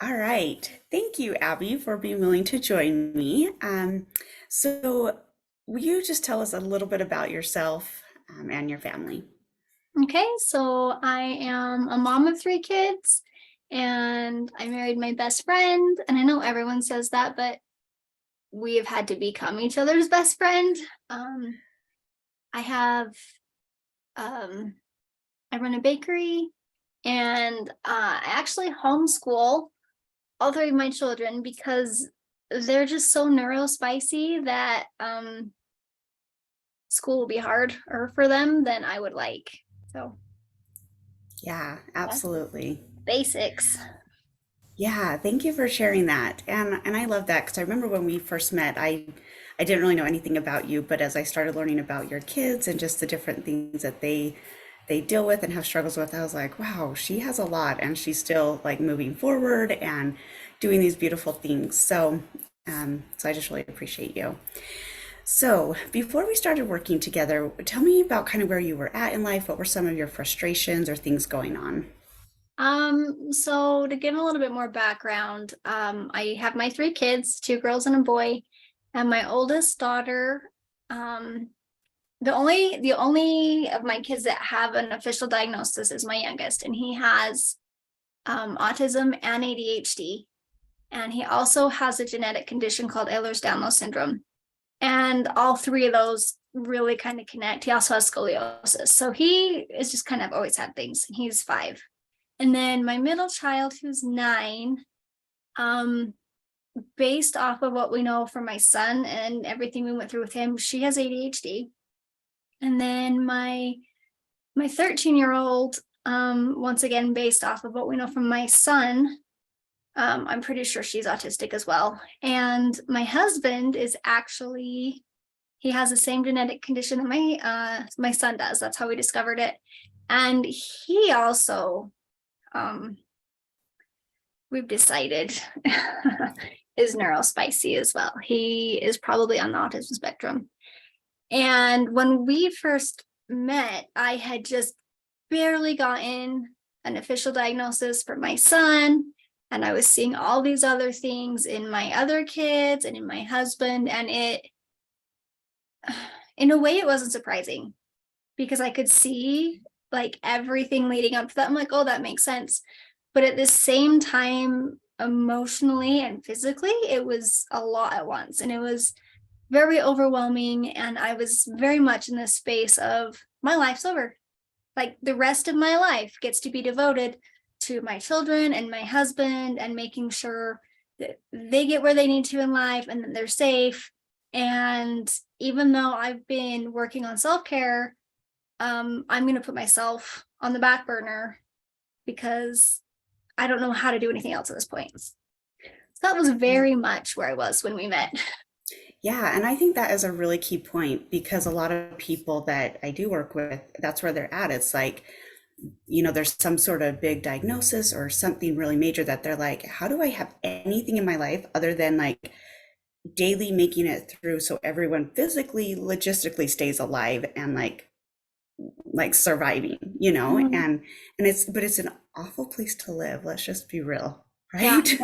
All right. Thank you, Abby, for being willing to join me. So, will you just tell us a little bit about yourself and your family? Okay, so I am a mom of three kids and I married my best friend. And I know everyone says that, but we have had to become each other's best friend. Um, I have, um, I run a bakery and I actually homeschool all three of my children because they're just so neurospicy that school will be harder for them than I would like. So Yeah, that's absolutely. basics. Yeah, thank you for sharing that. And I love that because I remember when we first met, I didn't really know anything about you, but as I started learning about your kids and just the different things that they deal with and have struggles with, I was like, wow, she has a lot and she's still like moving forward and doing these beautiful things. So I just really appreciate you. So, before we started working together, tell me about kind of where you were at in life. What were some of your frustrations or things going on? So to give a little bit more background, I have my three kids, two girls and a boy, and my oldest daughter, um, the only of my kids that have an official diagnosis is my youngest, and he has autism and ADHD, and he also has a genetic condition called Ehlers-Danlos syndrome, and all three of those really kind of connect. He also has scoliosis, so he is just kind of always had things. He's 5. And then my middle child, who's 9, um, based off of what we know from my son and everything we went through with him, she has ADHD. And then my 13-year-old, once again, based off of what we know from my son, I'm pretty sure she's autistic as well. And my husband is actually he has the same genetic condition that my son does. That's how we discovered it. And he also um we've decided is neurospicy as well. He is probably on the autism spectrum. And when we first met, I had just barely gotten an official diagnosis for my son. And I was seeing all these other things in my other kids and in my husband. And in a way, it wasn't surprising because I could see like everything leading up to that. I'm like, oh, that makes sense. But at the same time, emotionally and physically, it was a lot at once. And it was very overwhelming. And I was very much in this space of my life's over. Like the rest of my life gets to be devoted to my children and my husband and making sure that they get where they need to in life and that they're safe. And even though I've been working on self-care, I'm going to put myself on the back burner because I don't know how to do anything else at this point. So that was Yeah. very much where I was when we met. Yeah, and I think that is a really key point because a lot of people that I do work with, that's where they're at. It's like, there's some sort of big diagnosis or something really major that they're like, how do I have anything in my life other than like daily making it through so everyone physically, logistically stays alive and like surviving, Mm. and it's an awful place to live. Let's just be real, Yeah, right?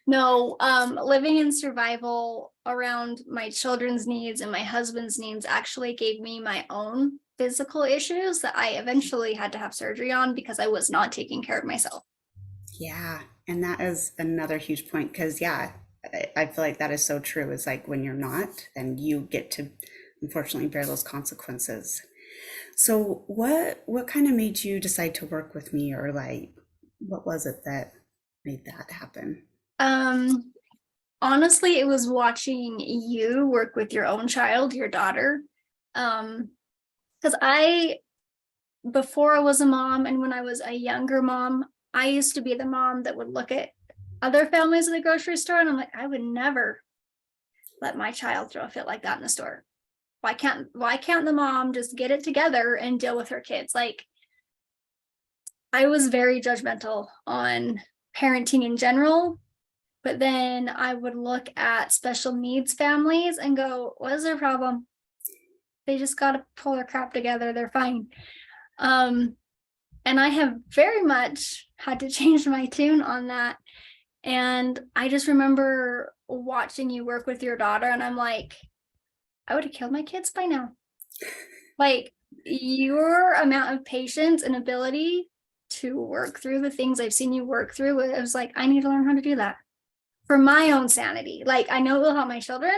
no, living in survival around my children's needs and my husband's needs actually gave me my own physical issues that I eventually had to have surgery on because I was not taking care of myself. Yeah, and that is another huge point because yeah, I feel like that is so true. It's like when you're not, then you get to unfortunately bear those consequences. So what kind of made you decide to work with me, or like what was it that made that happen? Um, Honestly, it was watching you work with your own child, your daughter. Because before I was a mom and when I was a younger mom, I used to be the mom that would look at other families in the grocery store and I'm like, I would never let my child throw a fit like that in the store. Why can't the mom just get it together and deal with her kids? Like I was very judgmental on parenting in general, but then I would look at special needs families and go, what is their problem? They just got to pull their crap together. They're fine. Um, and I have very much had to change my tune on that. And I just remember watching you work with your daughter, and I'm like, I would have killed my kids by now. Like, your amount of patience and ability to work through the things I've seen you work through, it was like, I need to learn how to do that for my own sanity. Like, I know it will help my children,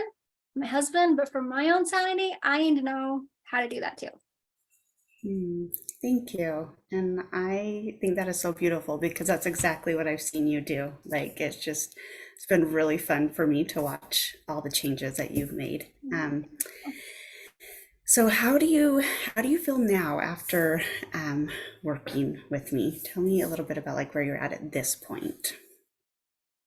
my husband, but for my own sanity, I need to know how to do that too. Thank you. And I think that is so beautiful because that's exactly what I've seen you do. Like it's been really fun for me to watch all the changes that you've made. So how do you feel now after working with me? Tell me a little bit about like where you're at this point.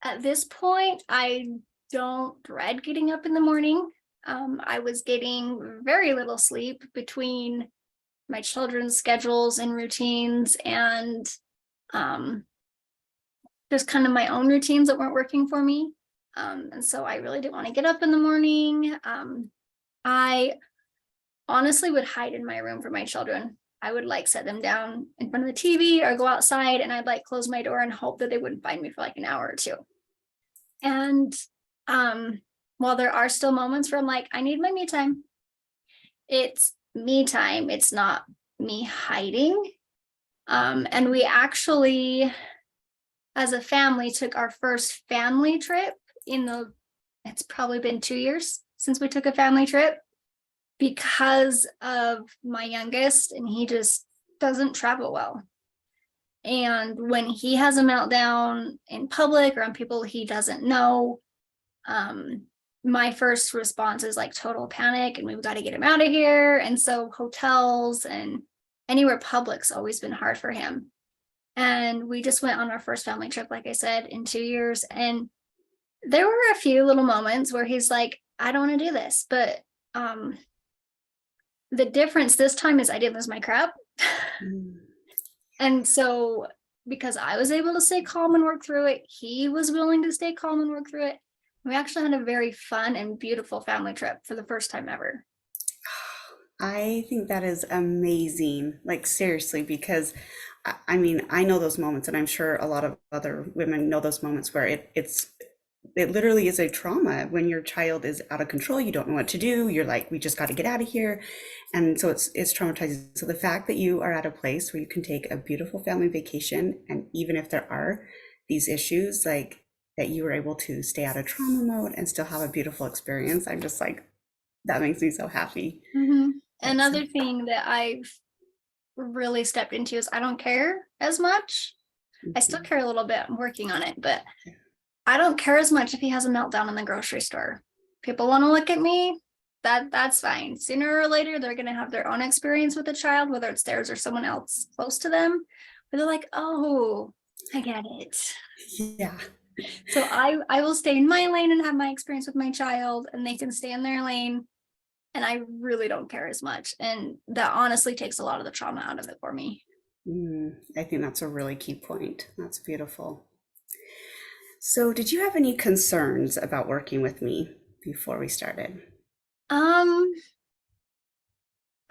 At this point, I don't dread getting up in the morning. I was getting very little sleep between my children's schedules and routines, and just kind of my own routines that weren't working for me. And so I really didn't want to get up in the morning. I honestly would hide in my room for my children. I would like set them down in front of the TV or go outside, and I'd like close my door and hope that they wouldn't find me for like an hour or two. And while there are still moments where I'm like, I need my me time, it's me time. It's not me hiding. And we actually, as a family, took our first family trip it's probably been 2 years since we took a family trip because of my youngest, and he just doesn't travel well. And when he has a meltdown in public or on people he doesn't know, my first response is like total panic, and we've got to get him out of here. And so hotels and anywhere public's always been hard for him. And we just went on our first family trip, like I said, in 2 years. And there were a few little moments where he's like, I don't want to do this. But the difference this time is I didn't lose my crap. And so because I was able to stay calm and work through it, he was willing to stay calm and work through it. We actually had a very fun and beautiful family trip for the first time ever. I think that is amazing. Like seriously, because I mean, I know those moments, and I'm sure a lot of other women know those moments where it literally is a trauma when your child is out of control. You don't know what to do. You're like, we just got to get out of here. And so it's traumatizing. So the fact that you are at a place where you can take a beautiful family vacation, and even if there are these issues, like that you were able to stay out of trauma mode and still have a beautiful experience, I'm just like, that makes me so happy. Another thing that I've really stepped into is I don't care as much. I still care a little bit. I'm working on it, but I don't care as much if he has a meltdown in the grocery store. People want to look at me, that's fine. Sooner or later, they're going to have their own experience with the child, whether it's theirs or someone else close to them. But they're like, oh, I get it. Yeah. So I will stay in my lane and have my experience with my child, and they can stay in their lane. And I really don't care as much. And that honestly takes a lot of the trauma out of it for me. I think that's a really key point. That's beautiful. So, did you have any concerns about working with me before we started?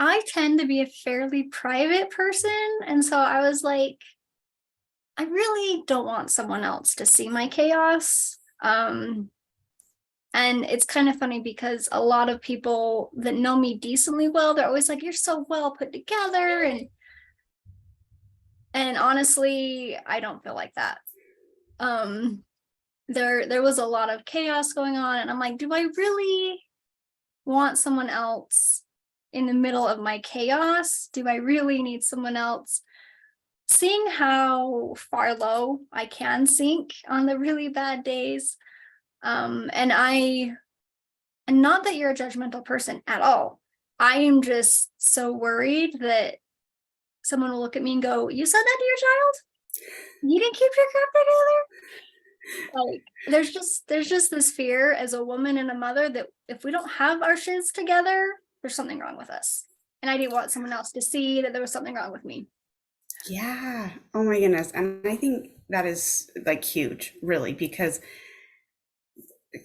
I tend to be a fairly private person. And so I was like, I really don't want someone else to see my chaos. And it's kind of funny because a lot of people that know me decently well, they're always like, you're so well put together. And honestly, I don't feel like that. There was a lot of chaos going on, and I'm like, do I really want someone else in the middle of my chaos? Do I really need someone else? Seeing how far low I can sink on the really bad days. And not that you're a judgmental person at all. I am just so worried that someone will look at me and go, you said that to your child? You didn't keep your crap together? Like, there's just this fear as a woman and a mother that if we don't have our shiz together, there's something wrong with us. And I didn't want someone else to see that there was something wrong with me. Yeah. Oh my goodness. And I think that is like huge, really, because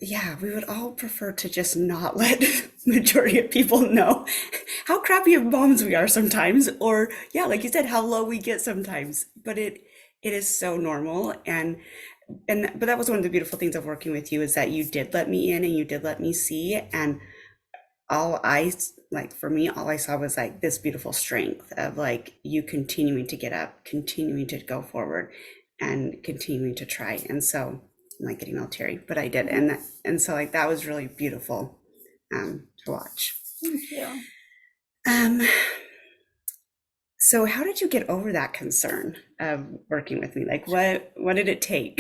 yeah, we would all prefer to just not let majority of people know how crappy of moms we are sometimes, or yeah, like you said, how low we get sometimes. But it is so normal, and but that was one of the beautiful things of working with you is that you did let me in and you did let me see. And like for me, all I saw was like this beautiful strength of like you continuing to get up, continuing to go forward, and continuing to try. And so I'm like getting all teary, but I did. And so like that was really beautiful to watch. Thank you. Um, so how did you get over that concern of working with me? Like what did it take?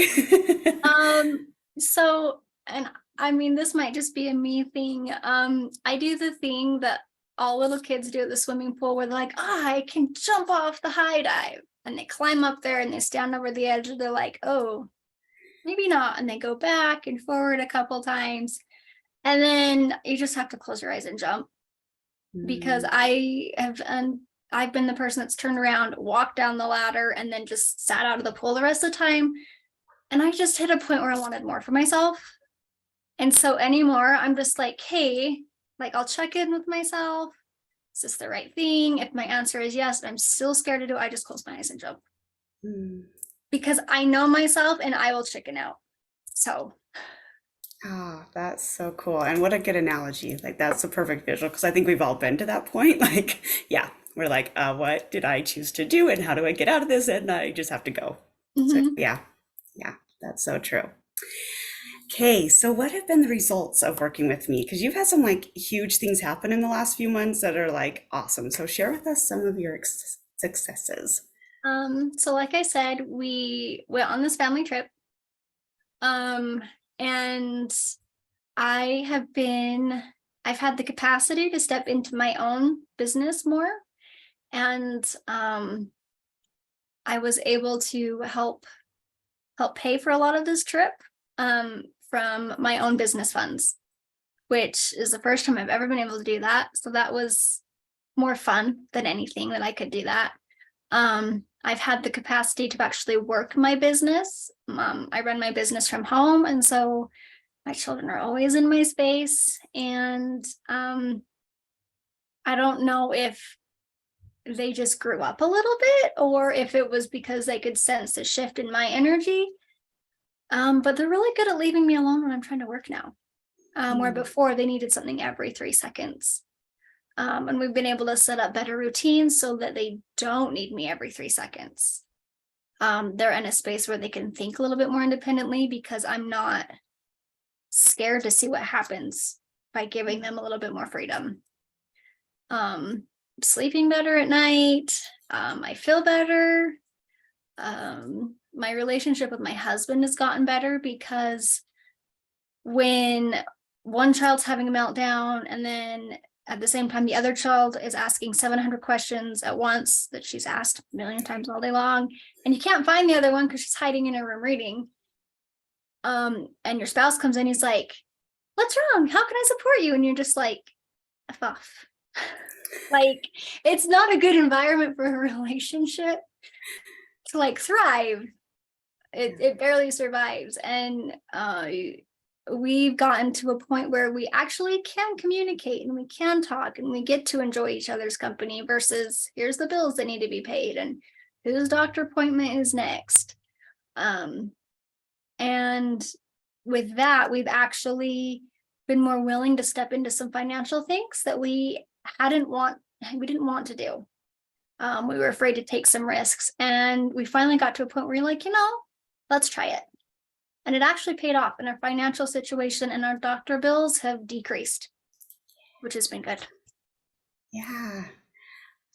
So, and I mean, this might just be a me thing. I do the thing that all little kids do at the swimming pool where they're like, I can jump off the high dive. And they climb up there and they stand over the edge and they're like, oh, maybe not. And they go back and forward a couple times. And then you just have to close your eyes and jump because I've been the person that's turned around, walked down the ladder, and then just sat out of the pool the rest of the time. And I just hit a point where I wanted more for myself. And so anymore, I'm just like, hey, like I'll check in with myself. Is this the right thing? If my answer is yes, and I'm still scared to do it, I just close my eyes and jump. Because I know myself and I will chicken out. So. Oh, that's so cool. And what a good analogy. Like that's a perfect visual because I think we've all been to that point. Like, yeah, we're like, what did I choose to do and how do I get out of this? And I just have to go. So yeah, that's so true. Okay, so what have been the results of working with me? Because you've had some like huge things happen in the last few months that are like awesome. So share with us some of your successes. So like I said, we went on this family trip. And I've had the capacity to step into my own business more. And I was able to help pay for a lot of this trip from my own business funds, which is the first time I've ever been able to do that. So that was more fun than anything that I could do that. I've had the capacity to actually work my business. I run my business from home, and so my children are always in my space. And I don't know if they just grew up a little bit or if it was because they could sense a shift in my energy. But they're really good at leaving me alone when I'm trying to work now. Where before they needed something every 3 seconds. And we've been able to set up better routines so that they don't need me every 3 seconds. They're in a space where they can think a little bit more independently because I'm not scared to see what happens by giving them a little bit more freedom. Sleeping better at night. I feel better. My relationship with my husband has gotten better because when one child's having a meltdown and then at the same time the other child is asking 700 questions at once that she's asked a million times all day long, and you can't find the other one because she's hiding in her room reading, and your spouse comes in, he's like, what's wrong, how can I support you? And you're just like, F off. Like, it's not a good environment for a relationship to like thrive. It barely survives. And we've gotten to a point where we actually can communicate and we can talk and we get to enjoy each other's company versus here's the bills that need to be paid and whose doctor appointment is next. And with that, we've actually been more willing to step into some financial things that we didn't want to do. We were afraid to take some risks, and we finally got to a point where you're like, let's try it. And it actually paid off, and our financial situation and our doctor bills have decreased, which has been good. Yeah.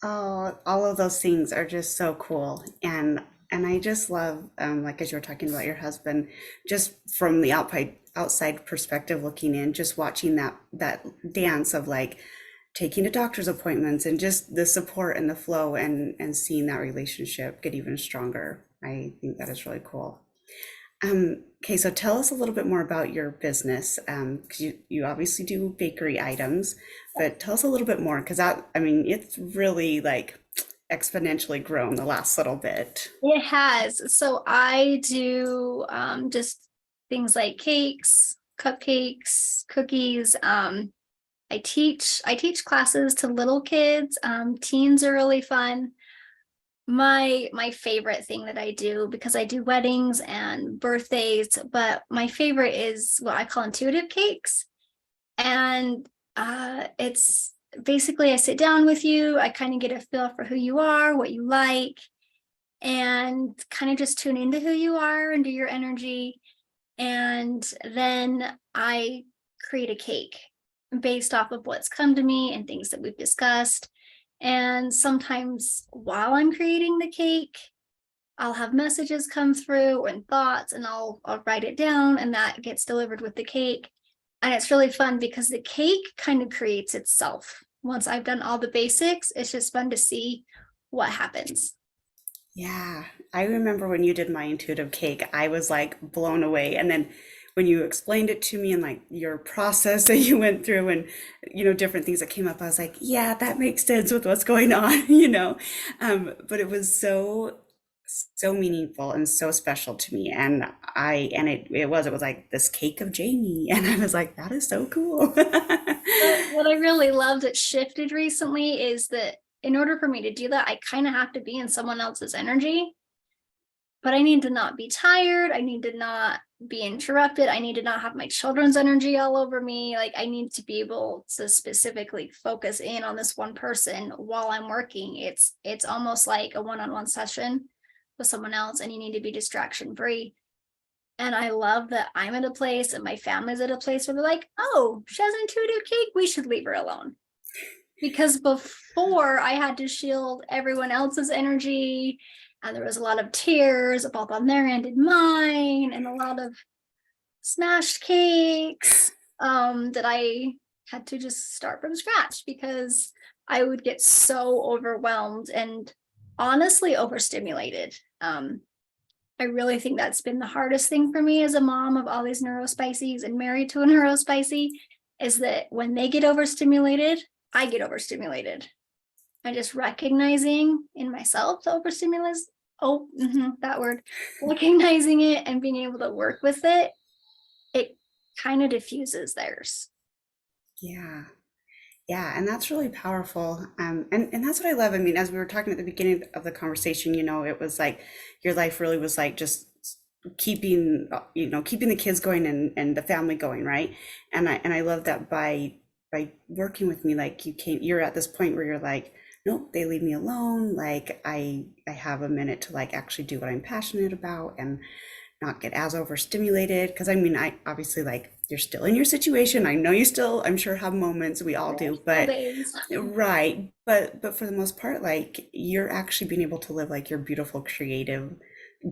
Oh, all of those things are just so cool. And I just love, like as you were talking about your husband, just from the outside perspective looking in, just watching that dance of like taking to doctor's appointments and just the support and the flow and seeing that relationship get even stronger. I think that is really cool. Okay, so tell us a little bit more about your business, because you obviously do bakery items, but tell us a little bit more, because it's really like exponentially grown the last little bit. It has. So I do just things like cakes, cupcakes, cookies. I teach classes to little kids. Teens are really fun. My favorite thing that I do, because I do weddings and birthdays, but my favorite is what I call intuitive cakes. And it's basically I sit down with you, I kind of get a feel for who you are, what you like, and kind of just tune into who you are and do your energy. And then I create a cake based off of what's come to me and things that we've discussed. And sometimes while I'm creating the cake, I'll have messages come through and thoughts, and I'll write it down, and that gets delivered with the cake. And it's really fun because the cake kind of creates itself. Once I've done all the basics, it's just fun to see what happens. Yeah, I remember when you did my intuitive cake, I was like blown away. And then when you explained it to me and like your process that you went through and different things that came up, I was like, yeah, that makes sense with what's going on, But it was so meaningful and so special to me. And it was like this cake of Jamie. And I was like, that is so cool. What I really loved that shifted recently is that in order for me to do that, I kind of have to be in someone else's energy, but I need to not be tired. I need to not be interrupted. I need to not have my children's energy all over me. Like I need to be able to specifically focus in on this one person while I'm working. It's almost like a one-on-one session with someone else, and you need to be distraction free. And I love that I'm at a place and my family's at a place where they're like, oh, she has an intuitive cake, we should leave her alone. Because before I had to shield everyone else's energy, and there was a lot of tears, both on their end and mine, and a lot of smashed cakes that I had to just start from scratch because I would get so overwhelmed and honestly overstimulated. I really think that's been the hardest thing for me as a mom of all these neurospicies and married to a neurospicy, is that when they get overstimulated, I get overstimulated. And just recognizing in myself the overstimulus, that word, recognizing it and being able to work with it, it kind of diffuses theirs. Yeah. Yeah, and that's really powerful. And that's what I love. I mean, as we were talking at the beginning of the conversation, it was like your life really was like just keeping the kids going and the family going, right? And I love that by working with me, like you're at this point where you're like, nope, they leave me alone. Like I have a minute to like actually do what I'm passionate about and not get as overstimulated. Because I mean, I obviously like you're still in your situation. I know you still, I'm sure, have moments. We all do, but Days. right. But for the most part, like you're actually being able to live like your beautiful, creative,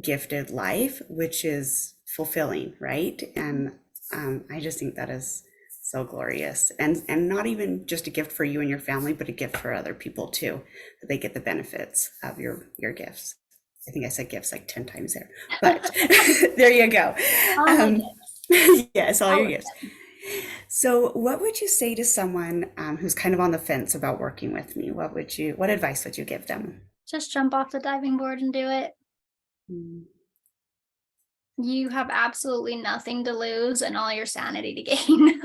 gifted life, which is fulfilling, right? And I just think that is so glorious, and not even just a gift for you and your family, but a gift for other people too, that they get the benefits of your gifts. I think I said gifts like 10 times there, but there you go. All my Um, gifts. yes, all All your of gifts. them. So, what would you say to someone who's kind of on the fence about working with me? What advice would you give them? Just jump off the diving board and do it. Mm. You have absolutely nothing to lose and all your sanity to gain.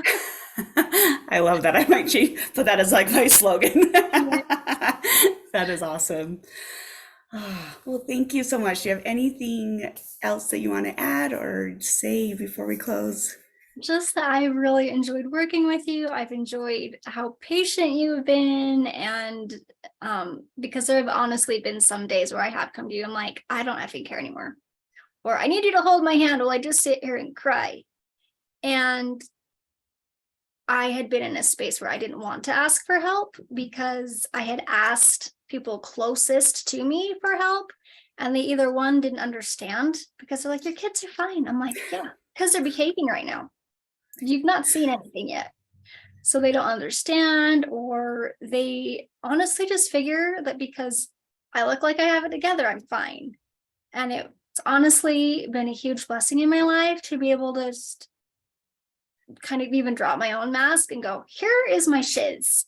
I love that. I might put that as like my slogan. Yeah. That is awesome. Ah, well, thank you so much. Do you have anything else that you want to add or say before we close? Just that I really enjoyed working with you. I've enjoyed how patient you've been. And because there have honestly been some days where I have come to you, I'm like, I don't effing care anymore. Or I need you to hold my hand while I just sit here and cry. And I had been in a space where I didn't want to ask for help because I had asked people closest to me for help. And they either one didn't understand because they're like, your kids are fine. I'm like, yeah, because they're behaving right now. You've not seen anything yet. So they don't understand, or they honestly just figure that because I look like I have it together, I'm fine. And it's honestly been a huge blessing in my life to be able to just kind of even drop my own mask and go, here is my shiz.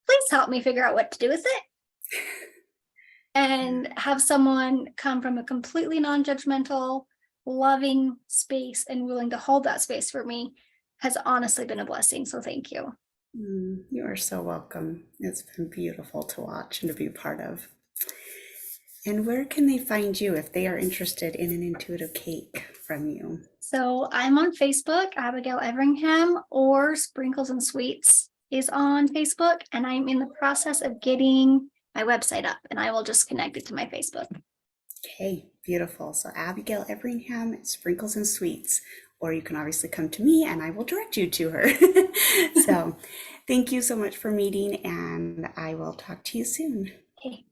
Please help me figure out what to do with it. And have someone come from a completely non-judgmental, loving space and willing to hold that space for me has honestly been a blessing. So thank you. You are so welcome. It's been beautiful to watch and to be part of. And where can they find you if they are interested in an intuitive cake from you? So I'm on Facebook, Abigail Everingham, or Sprinkles and Sweets is on Facebook, and I'm in the process of getting my website up, and I will just connect it to my Facebook. Okay, beautiful. So Abigail Everingham, Sprinkles and Sweets, or you can obviously come to me and I will direct you to her. So thank you so much for meeting, and I will talk to you soon. Okay,